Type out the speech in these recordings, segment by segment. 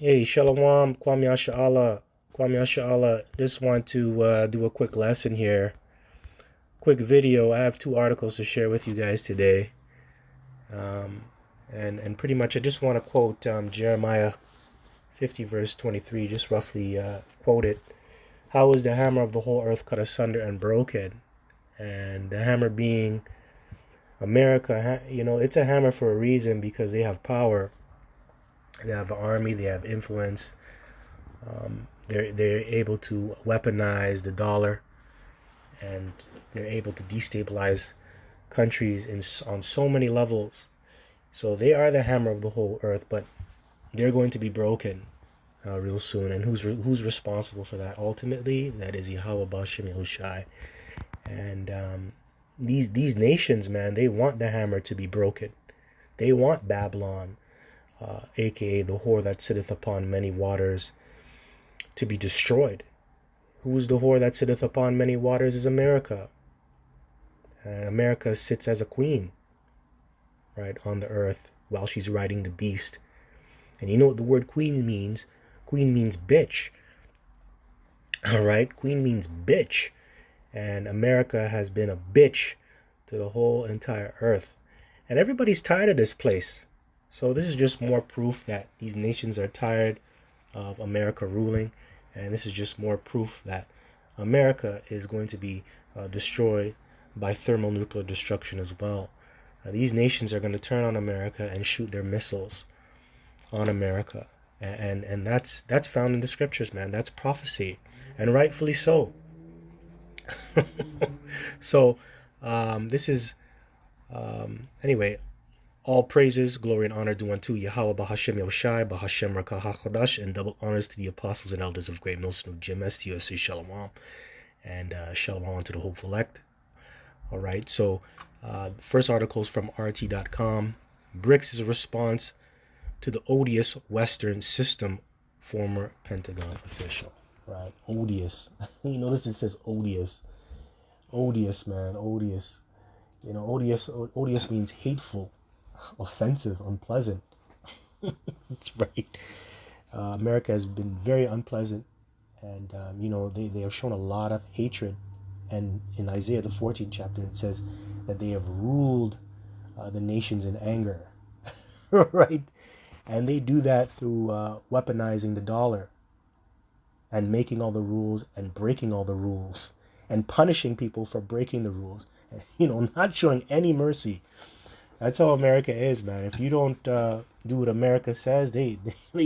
Hey, Shalom, Kwame Asha'Allah. Kwame Asha'Allah. Just want to do a quick lesson here. Quick video. I have two articles to share with you guys today. And pretty much I just want to quote Jeremiah 50 verse 23, just roughly quote it. How is the hammer of the whole earth cut asunder and broken? And the hammer being America, it's a hammer for a reason because they have power. They have an army, they have influence. They're able to weaponize the dollar, and they're able to destabilize countries on so many levels. So they are the hammer of the whole earth, but they're going to be broken real soon. And who's responsible for that? Ultimately, that is Yahweh Bashem Yahushai. And these nations, man, they want the hammer to be broken. They want Babylon, aka the whore that sitteth upon many waters, to be destroyed. Who is the whore that sitteth upon many waters? Is America. And America sits as a queen, right, on the earth while she's riding the beast. And you know what the word queen means? Queen means bitch. All right? Queen means bitch. And America has been a bitch to the whole entire earth. And everybody's tired of this place. So this is just more proof that these nations are tired of America ruling. And this is just more proof that America is going to be destroyed by thermonuclear destruction as well. These nations are going to turn on America and shoot their missiles on America. And that's found in the scriptures, man. That's prophecy. And rightfully so. So this is, anyway, all praises, glory, and honor due unto Yahweh Bahashem Yahushai, Bahashem Rakah HaKodash, and double honors to the apostles and elders of Great Millstone of Jim STUSC Shalom, and Shalom to the hopeful elect. All right, so first article is from RT.com. BRICS is a response to the odious Western system, former Pentagon official. Right, odious. You notice it says odious. Odious, man, odious. Odious means hateful, offensive, unpleasant. That's right. America has been very unpleasant, and they have shown a lot of hatred. And in Isaiah the 14th chapter, it says that they have ruled the nations in anger, right? And they do that through weaponizing the dollar and making all the rules and breaking all the rules and punishing people for breaking the rules. Not showing any mercy. That's how America is, man. If you don't do what America says, they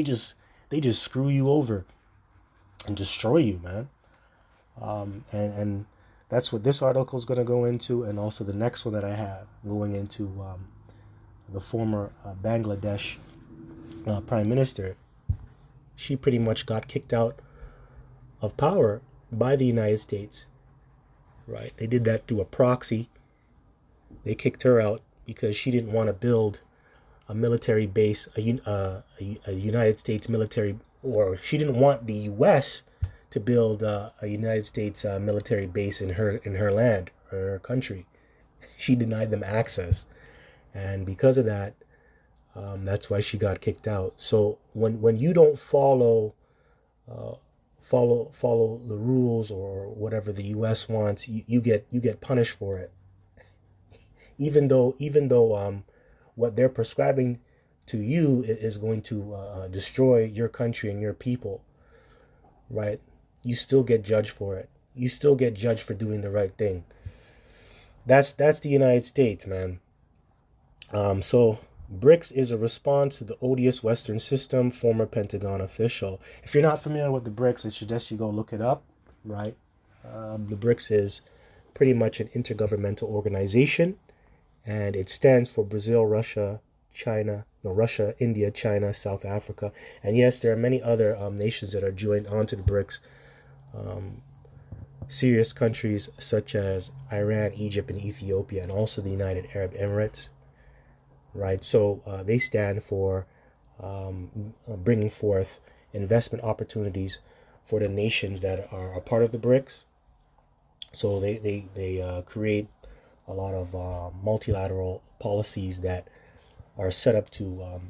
just screw you over and destroy you, man. And that's what this article is going to go into, and also the next one that I have going into the former Bangladesh prime minister. She pretty much got kicked out of power by the United States, right? They did that through a proxy. They kicked her out because she didn't want to build a military base, a United States military, or she didn't want the U.S. to build a United States military base in her land or her country. She denied them access, and because of that, that's why she got kicked out. So when you don't follow the rules or whatever the U.S. wants, you get punished for it. Even though what they're prescribing to you is going to destroy your country and your people, right? You still get judged for it. You still get judged for doing the right thing. That's the United States, man. So BRICS is a response to the odious Western system, former Pentagon official. If you're not familiar with the BRICS, I suggest you go look it up, right? The BRICS is pretty much an intergovernmental organization, and it stands for Brazil, Russia, India, China, South Africa. And yes, there are many other nations that are joined onto the BRICS. Serious countries such as Iran, Egypt, and Ethiopia, and also the United Arab Emirates. Right, so they stand for bringing forth investment opportunities for the nations that are a part of the BRICS. So they create a lot of multilateral policies that are set up to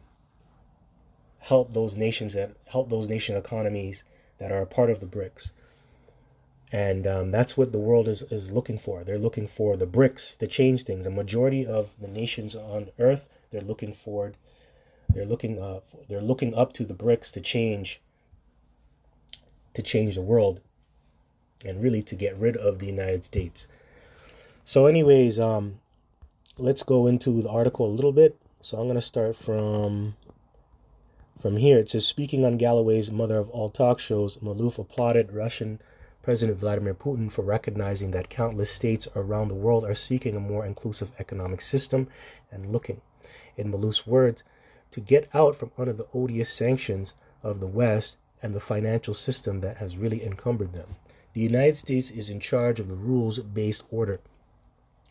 help those nation economies that are a part of the BRICS. And that's what the world is looking for. They're looking for the BRICS to change things. A majority of the nations on Earth, they're looking forward. They're looking up to the BRICS to change the world, and really to get rid of the United States. So, anyways, let's go into the article a little bit. So I'm going to start from here. It says, speaking on Galloway's mother of all talk shows, Maloof applauded Russian President Vladimir Putin for recognizing that countless states around the world are seeking a more inclusive economic system and looking, in Maloof's words, to get out from under the odious sanctions of the West and the financial system that has really encumbered them. The United States is in charge of the rules-based order,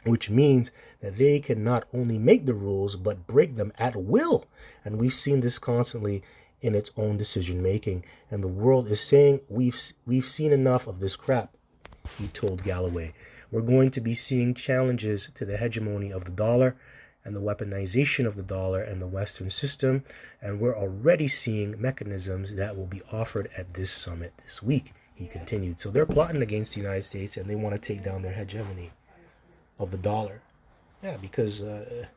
which means that they can not only make the rules, but break them at will. And we've seen this constantly in its own decision making. And the world is saying, we've seen enough of this crap, he told Galloway. We're going to be seeing challenges to the hegemony of the dollar and the weaponization of the dollar and the Western system. And we're already seeing mechanisms that will be offered at this summit this week, he continued. So they're plotting against the United States, and they want to take down their hegemony of the dollar. Yeah, because the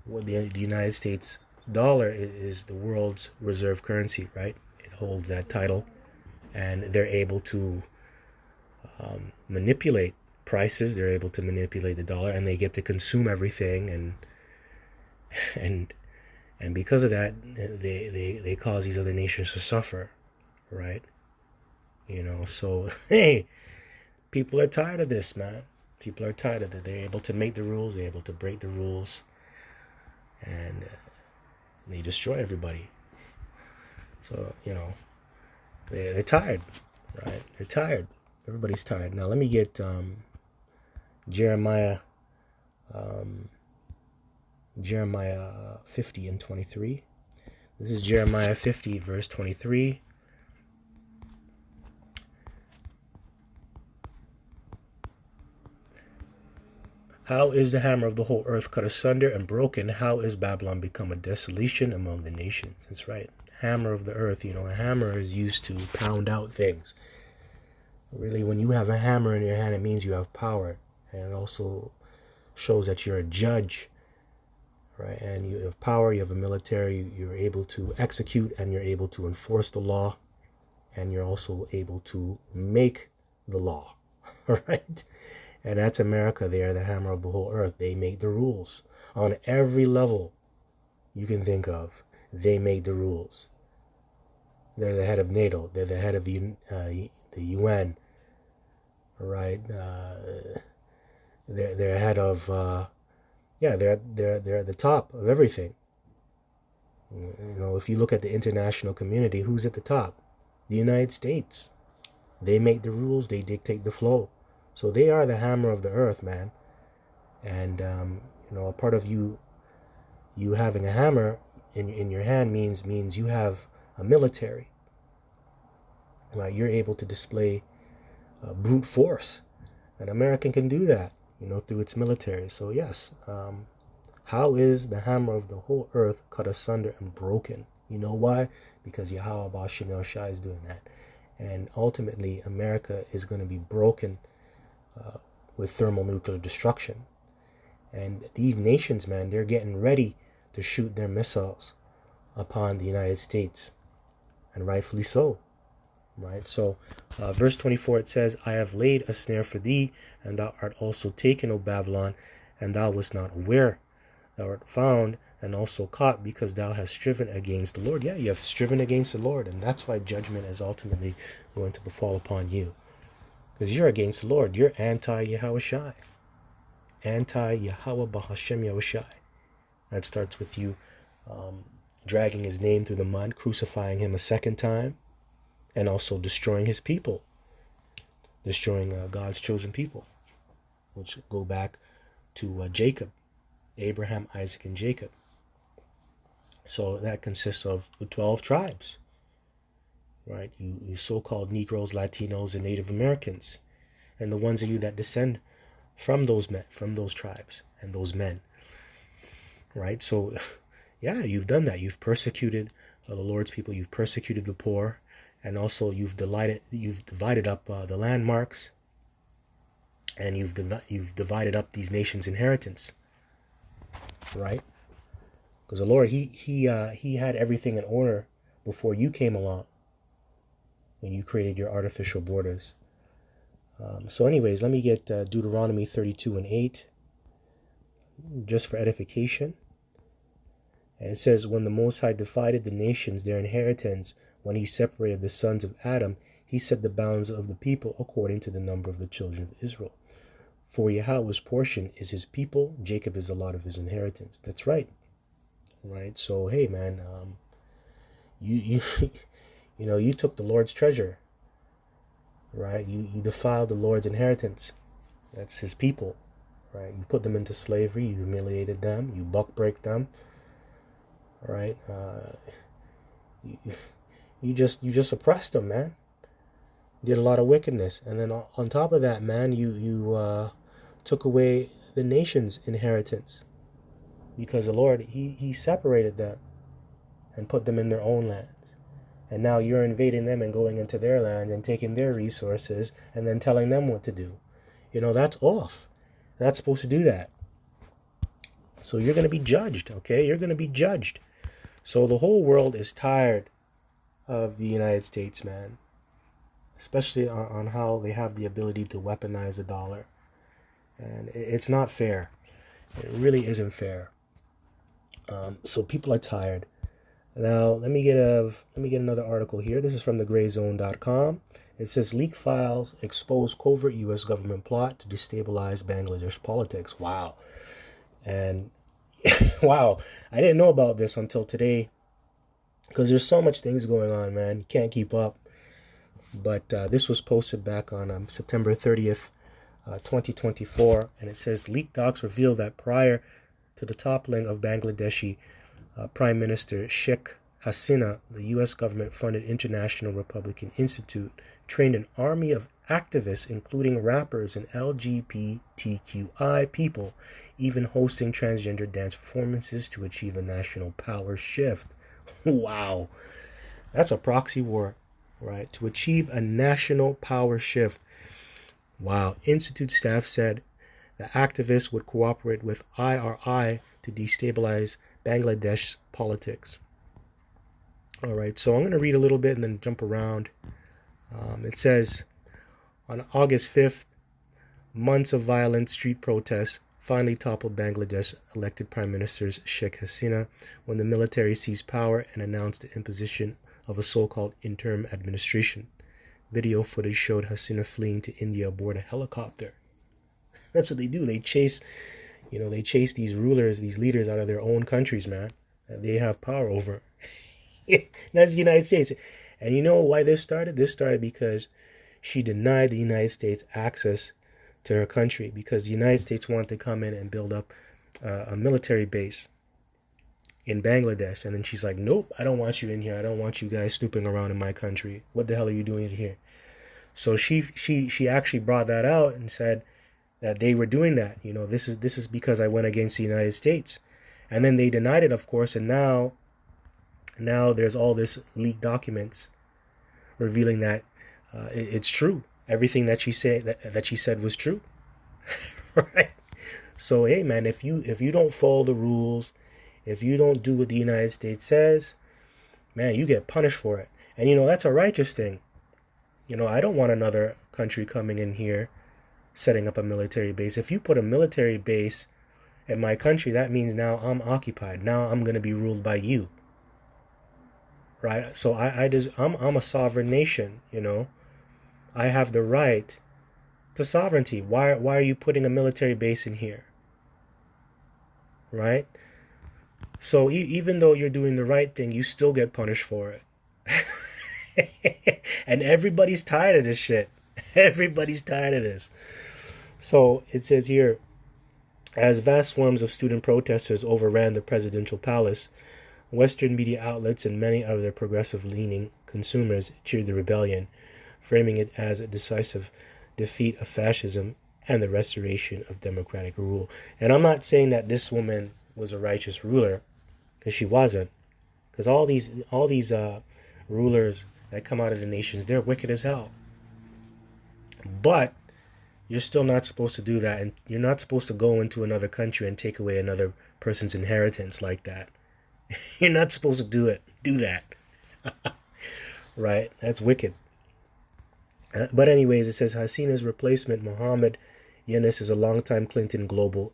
United States dollar is the world's reserve currency, right? It holds that title, and they're able to manipulate prices. They're able to manipulate the dollar, and they get to consume everything, and because of that, they cause these other nations to suffer, right? So hey, people are tired of this, man. People are tired of it. They're able to make the rules. They're able to break the rules. And they destroy everybody. So, they're tired, right? They're tired. Everybody's tired. Now, let me get Jeremiah 50 and 23. This is Jeremiah 50, verse 23. How is the hammer of the whole earth cut asunder and broken? How is Babylon become a desolation among the nations? That's right. Hammer of the earth. A hammer is used to pound out things. Really, when you have a hammer in your hand, it means you have power. And it also shows that you're a judge, right? And you have power, you have a military, you're able to execute, and you're able to enforce the law. And you're also able to make the law, right? And that's America. They are the hammer of the whole earth. They make the rules on every level you can think of. They make the rules. They're the head of NATO. They're the head of the UN, right? They're head of they're at the top of everything. If you look at the international community, who's at the top? The United States. They make the rules. They dictate the flow. So they are the hammer of the earth, man. And, a part of you having a hammer in your hand means you have a military. Right? You're able to display brute force. And America can do that, through its military. So, yes, how is the hammer of the whole earth cut asunder and broken? You know why? Because Yahweh Ba'ashem Yahushua is doing that. And ultimately, America is going to be broken with thermonuclear destruction. And these nations, man, they're getting ready to shoot their missiles upon the United States, and rightfully so, right? So verse 24, it says, I have laid a snare for thee, and thou art also taken, O Babylon, and thou wast not aware. Thou art found and also caught, because thou hast striven against the Lord. Yeah, you have striven against the Lord, and that's why judgment is ultimately going to befall upon you. Because you're against the Lord. You're anti-Yahushai. Anti-Yahweh Ba'ashem Yahushai. That starts with you dragging his name through the mud, crucifying him a second time, and also destroying his people. Destroying God's chosen people. Which go back to Jacob. Abraham, Isaac, and Jacob. So that consists of the 12 tribes. Right, you so-called Negroes, Latinos, and Native Americans, and the ones of you that descend from those men, from those tribes, and those men. Right, so, yeah, you've done that. You've persecuted the Lord's people. You've persecuted the poor, and also you've divided up the landmarks, and you've divided up these nations' inheritance, right? Because the Lord, he had everything in order before you came along, when you created your artificial borders. So anyways, let me get Deuteronomy 32:8, just for edification. And it says, when the Most High divided the nations their inheritance, when he separated the sons of Adam, he set the bounds of the people according to the number of the children of Israel. For Yahweh's portion is his people, Jacob is the lot of his inheritance. That's right. Right? So, hey, man, you you took the Lord's treasure, right? You defiled the Lord's inheritance. That's his people, right? You put them into slavery, you humiliated them, you buck-break them, right? You just oppressed them, man. Did a lot of wickedness, and then on top of that, man, you took away the nation's inheritance, because the Lord he separated them and put them in their own lands, and now you're invading them and going into their land and taking their resources and then telling them what to do. That's off. They're not supposed to do that. So you're going to be judged, okay? You're going to be judged. So the whole world is tired of the United States, man. Especially on how they have the ability to weaponize the dollar. And it's not fair. It really isn't fair. So people are tired. Now, let me get another article here. This is from thegrayzone.com. It says, leak files expose covert U.S. government plot to destabilize Bangladesh politics. Wow. And wow, I didn't know about this until today, because there's so much things going on, man. You can't keep up. But this was posted back on September 30th, 2024, and it says, leaked docs reveal that prior to the toppling of Bangladeshi Prime Minister Sheikh Hasina, the U.S. government-funded International Republican Institute trained an army of activists, including rappers and LGBTQI people, even hosting transgender dance performances to achieve a national power shift. Wow. That's a proxy war, right? To achieve a national power shift. Wow. Institute staff said the activists would cooperate with IRI to destabilize Bangladesh's politics. All right, so I'm going to read a little bit and then jump around. It says, on August 5th, months of violent street protests finally toppled Bangladesh elected Prime Minister Sheikh Hasina when the military seized power and announced the imposition of a so-called interim administration. Video footage showed Hasina fleeing to India aboard a helicopter. That's what they do. They chase these rulers, these leaders out of their own countries, man, that they have power over. That's the United States. And you know why this started? This started because she denied the United States access to her country, because the United States wanted to come in and build up a military base in Bangladesh. And then she's like, nope, I don't want you in here. I don't want you guys snooping around in my country. What the hell are you doing here? So she actually brought that out and said that they were doing that. This is because I went against the United States. And then they denied it, of course, and now there's all this leaked documents revealing that it's true. Everything that she said was true. Right? So hey, man, if you don't follow the rules, if you don't do what the United States says, man, you get punished for it. And that's a righteous thing. I don't want another country coming in here setting up a military base. If you put a military base in my country, that means now I'm occupied. Now I'm going to be ruled by you. Right? So I'm a sovereign nation, I have the right to sovereignty. Why are you putting a military base in here? Right? So even though you're doing the right thing, you still get punished for it. And everybody's tired of this shit. Everybody's tired of this. So it says here, as vast swarms of student protesters overran the presidential palace, Western media outlets and many other progressive-leaning consumers cheered the rebellion, framing it as a decisive defeat of fascism and the restoration of democratic rule. And I'm not saying that this woman was a righteous ruler, because she wasn't. Because all these rulers that come out of the nations, they're wicked as hell. But you're still not supposed to do that, and you're not supposed to go into another country and take away another person's inheritance like that. You're not supposed to do that, right? That's wicked. But anyways, it says Hasina's replacement, Mohammed Yunus, is a longtime Clinton Global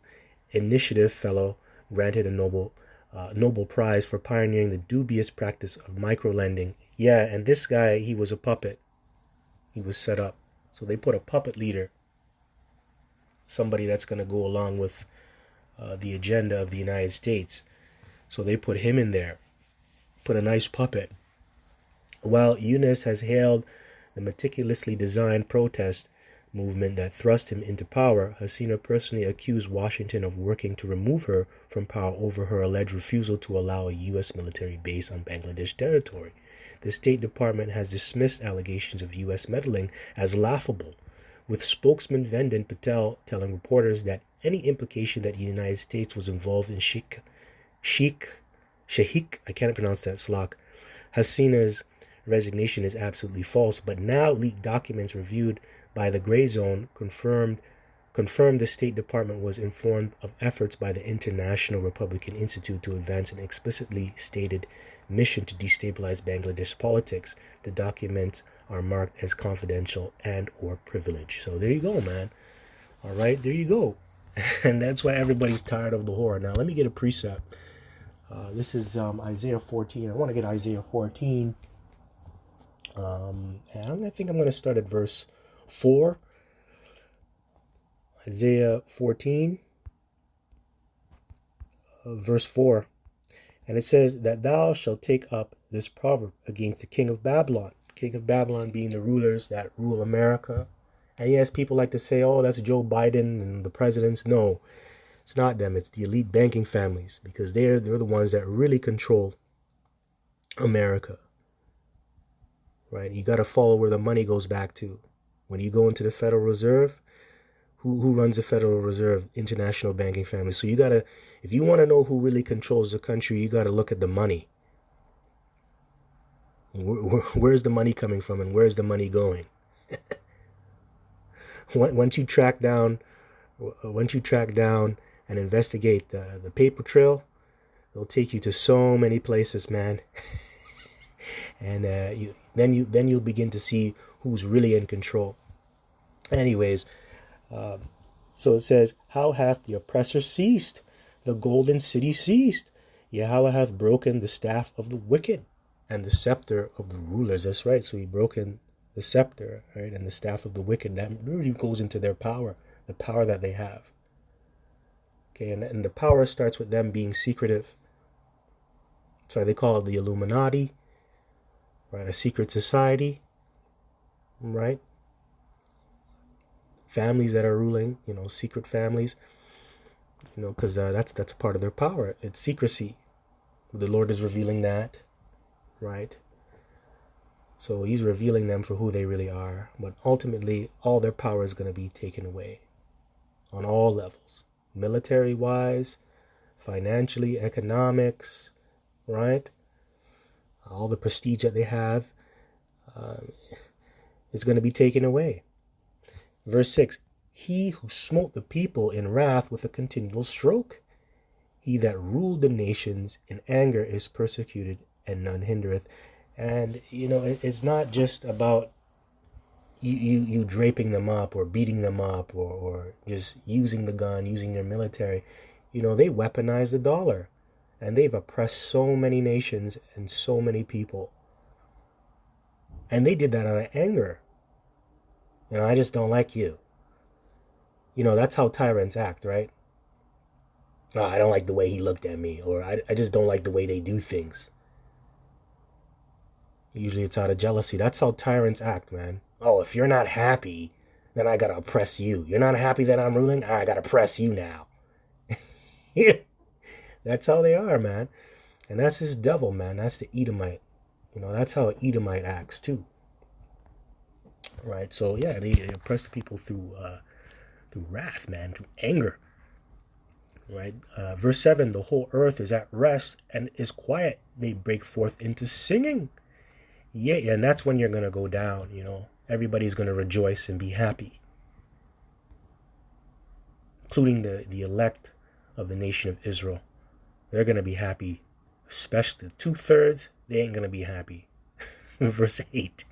Initiative Fellow, granted a Nobel Prize for pioneering the dubious practice of microlending. Yeah, and this guy, he was a puppet. He was set up. So they put a puppet leader, somebody that's going to go along with the agenda of the United States. So they put him in there, put a nice puppet. While Yunus has hailed the meticulously designed protest movement that thrust him into power, Hasina personally accused Washington of working to remove her from power over her alleged refusal to allow a U.S. military base on Bangladesh territory. The State Department has dismissed allegations of U.S. meddling as laughable, with spokesman Vendon Patel telling reporters that any implication that the United States was involved in Sheikh, I can't pronounce that, Slock, Hasina's resignation is absolutely false, but now leaked documents reviewed by the Gray Zone confirmed the State Department was informed of efforts by the International Republican Institute to advance an explicitly stated mission to destabilize Bangladesh politics. The documents are marked as confidential and or privileged. So there you go, man. All right, there you go. And that's why everybody's tired of the horror. Now, let me get a precept. This is Isaiah 14. I want to get Isaiah 14. And I think I'm going to start at verse 4. Isaiah 14, verse 4. And it says that thou shalt take up this proverb against the king of Babylon. King of Babylon being the rulers that rule America. And yes, people like to say, oh, that's Joe Biden and the presidents. No, it's not them. It's the elite banking families, because they're the ones that really control America. Right? You got to follow where the money goes back to. When you go into the Federal Reserve, who runs the Federal Reserve? International banking family. So you got to, if you want to know who really controls the country, you got to look at the money. Where's the money coming from, and where's the money going? Once you track down and investigate the paper trail, it'll take you to so many places, man. And then you'll begin to see who's really in control. Anyways, so it says, how hath the oppressor ceased? The golden city ceased. Yahweh hath broken the staff of the wicked and the scepter of the rulers. That's right. So he broken the scepter, right, and the staff of the wicked. That really goes into their power, the power that they have. Okay, and the power starts with them being secretive. That's why they call it the Illuminati, right? A secret society, right? Families that are ruling, secret families, because that's a part of their power. It's secrecy. The Lord is revealing that, right? So he's revealing them for who they really are. But ultimately, all their power is going to be taken away on all levels. Military-wise, financially, economics, right? All the prestige that they have is going to be taken away. Verse 6, he who smote the people in wrath with a continual stroke, he that ruled the nations in anger is persecuted, and none hindereth. And, it's not just about you draping them up or beating them up or just using the gun, using their military. They weaponize the dollar, and they've oppressed so many nations and so many people. And they did that out of anger. I just don't like you. That's how tyrants act, right? Oh, I don't like the way he looked at me, or I just don't like the way they do things. Usually it's out of jealousy. That's how tyrants act, man. Oh, if you're not happy, then I gotta oppress you. You're not happy that I'm ruling? I gotta oppress you now. That's how they are, man. And that's this devil, man. That's the Edomite. That's how an Edomite acts, too. Right? So, yeah, they oppress the people through wrath, man, through anger. right? Verse 7, the whole earth is at rest and is quiet. They break forth into singing. Yeah, and that's when you're going to go down, Everybody's going to rejoice and be happy, including the elect of the nation of Israel. They're going to be happy, especially two-thirds, they ain't going to be happy. Verse 8,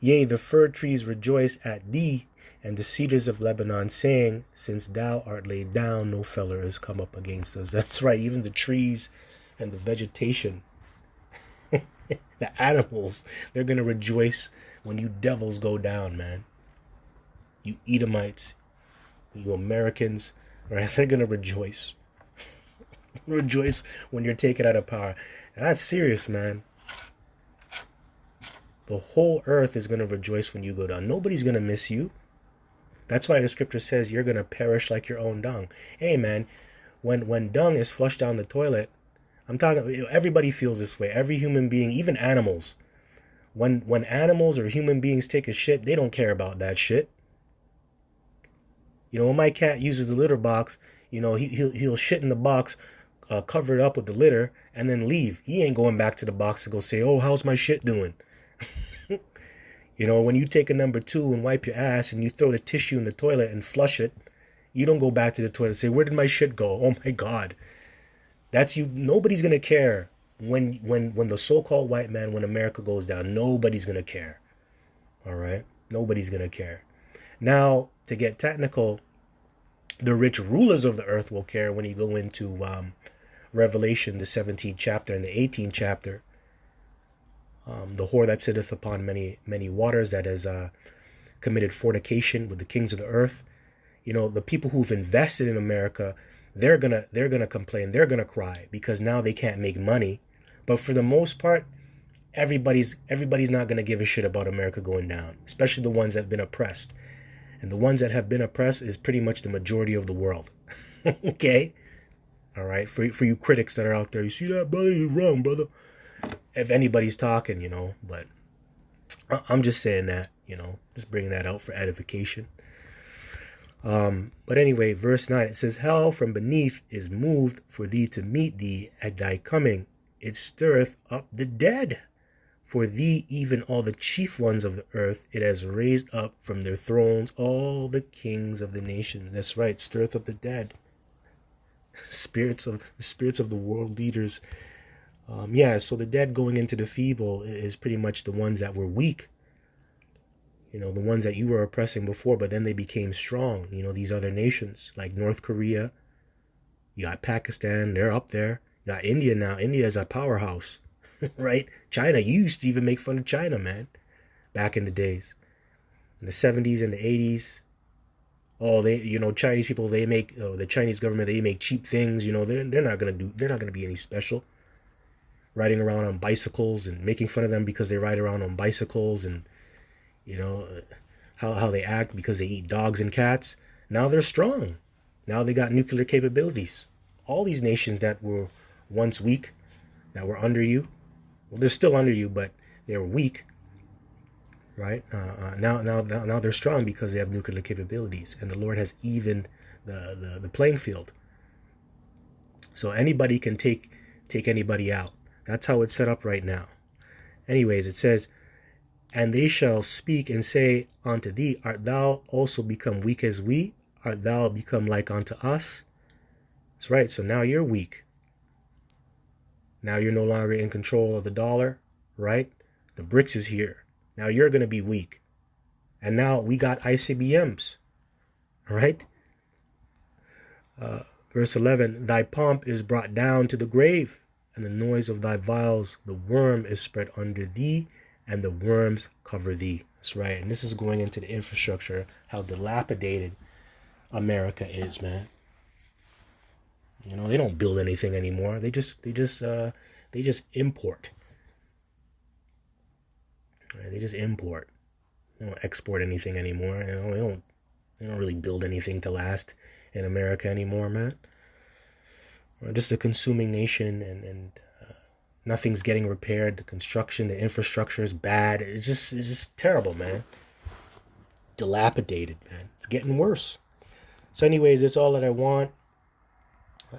yea, the fir trees rejoice at thee, and the cedars of Lebanon, saying, since thou art laid down, no feller is come up against us. That's right, even the trees and the vegetation, the animals, they're going to rejoice when you devils go down, man. You Edomites, you Americans, right? They're going to rejoice. Rejoice when you're taken out of power. And that's serious, man. The whole earth is going to rejoice when you go down. Nobody's going to miss you. That's why the scripture says you're going to perish like your own dung. Hey, man, when dung is flushed down the toilet, I'm talking, everybody feels this way. Every human being, even animals. When animals or human beings take a shit, they don't care about that shit. When my cat uses the litter box, he'll shit in the box, cover it up with the litter, and then leave. He ain't going back to the box to go say, oh, how's my shit doing? When you take a number 2 and wipe your ass and you throw the tissue in the toilet and flush it, you don't go back to the toilet and say, where did my shit go? Oh my God. That's you. Nobody's going to care when the so-called white man, when America goes down, nobody's going to care. All right? Nobody's going to care. Now, to get technical, the rich rulers of the earth will care when you go into Revelation, the 17th chapter and the 18th chapter. The whore that sitteth upon many waters, that has committed fornication with the kings of the earth. The people who've invested in America, they're gonna complain, they're gonna cry, because now they can't make money. But for the most part, everybody's not gonna give a shit about America going down, especially the ones that have been oppressed. And the ones that have been oppressed is pretty much the majority of the world. Okay? All right? For you critics that are out there, you see that, brother? You're wrong, brother. If anybody's talking, but I'm just saying that, just bringing that out for edification. But anyway, verse 9, it says, hell from beneath is moved for thee to meet thee at thy coming. It stirreth up the dead. For thee, even all the chief ones of the earth, it has raised up from their thrones all the kings of the nations. That's right, stirreth up the dead. The spirits of the world leaders. So the dead going into the feeble is pretty much the ones that were weak. The ones that you were oppressing before, but then they became strong. These other nations like North Korea. You got Pakistan, they're up there. You got India now. India is a powerhouse, right? China, you used to even make fun of China, man, back in the days. In the 70s and the 80s. Oh, Chinese people, they make, the Chinese government, they make cheap things. They're not going to be any special. Riding around on bicycles and making fun of them because they ride around on bicycles, and how they act because they eat dogs and cats. Now they're strong. Now they got nuclear capabilities. All these nations that were once weak, that were under you, well, they're still under you, but they were weak, right? Now they're strong because they have nuclear capabilities, and the Lord has evened the playing field. So anybody can take anybody out. That's how it's set up right now. Anyways, it says, and they shall speak and say unto thee, art thou also become weak as we? Art thou become like unto us? That's right. So now you're weak. Now you're no longer in control of the dollar, right? The BRICS is here. Now you're going to be weak. And now we got ICBMs, right? Verse 11, thy pomp is brought down to the grave, and the noise of thy vials, the worm is spread under thee, and the worms cover thee. That's right. And this is going into the infrastructure, how dilapidated America is, man. They don't build anything anymore. They just import. Right? They just import. They don't export anything anymore. They don't really build anything to last in America anymore, man. We're just a consuming nation, and nothing's getting repaired. The construction, the infrastructure is bad. It's just terrible, man. Dilapidated, man. It's getting worse. So anyways, that's all that I want.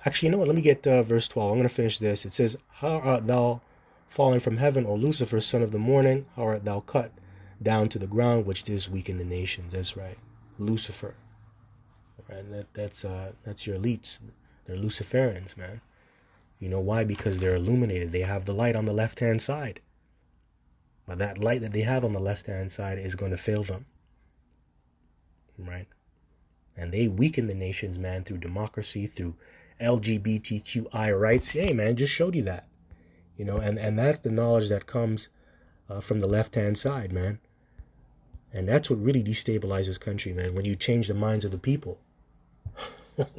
Actually, you know what? Let me get verse 12. I'm going to finish this. It says, how art thou fallen from heaven, O Lucifer, son of the morning? How art thou cut down to the ground, which didst weaken the nations? That's right. Lucifer. Right? That's your elites. They're Luciferians, man. You know why? Because they're illuminated. They have the light on the left-hand side. But that light that they have on the left-hand side is going to fail them. Right? And they weaken the nations, man, through democracy, through LGBTQI rights. Hey, man, just showed you that. You know, and that's the knowledge that comes from the left-hand side, man. And that's what really destabilizes country, man, when you change the minds of the people.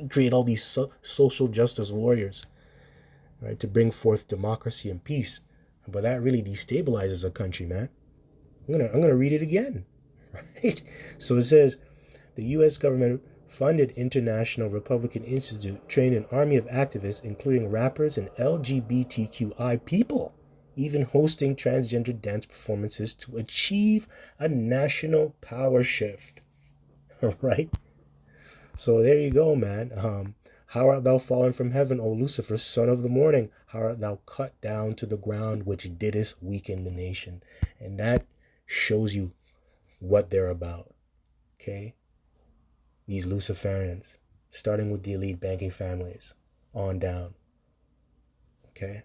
Create all these social justice warriors, right, to bring forth democracy and peace. But that really destabilizes a country, man. I'm gonna read it again, right? So it says, the U.S. government funded International Republican Institute trained an army of activists, including rappers and LGBTQI people, even hosting transgender dance performances to achieve a national power shift. Right? So there you go, man. How art thou fallen from heaven, O Lucifer, son of the morning? How art thou cut down to the ground, which didst weaken the nation? And that shows you what they're about. Okay? These Luciferians, starting with the elite banking families, on down. Okay?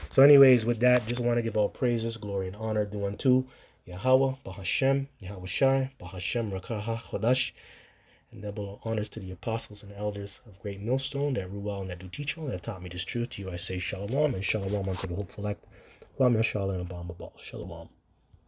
So anyways, with that, just want to give all praises, glory, and honor due unto Yahweh, Bahashem, Yahweh Shai, Bahashem Rakah Chodash, and double honors to the apostles and elders of Great Millstone that rule well and that do teach well, that have taught me this truth. To you I say shalom, and shalom unto the hopeful elect. Shalom and shalom and shalom.